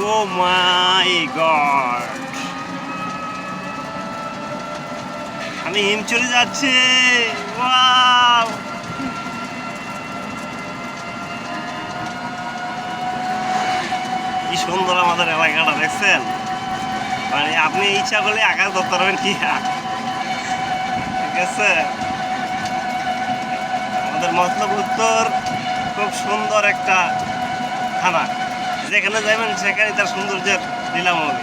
ও মাই god, আমি হিমচরে যাচ্ছি। Wow, কি সুন্দর আমাদের এলাকাটা, দেখছেন? মানে আপনি ইচ্ছা করলে আকাশ ধরতে পারবেন কি, ঠিক আছে? আমাদের মতলব উত্তর খুব সুন্দর একটা থানা, যেখানে যাবেন সেখানে তার সৌন্দর্যের লীলাময়।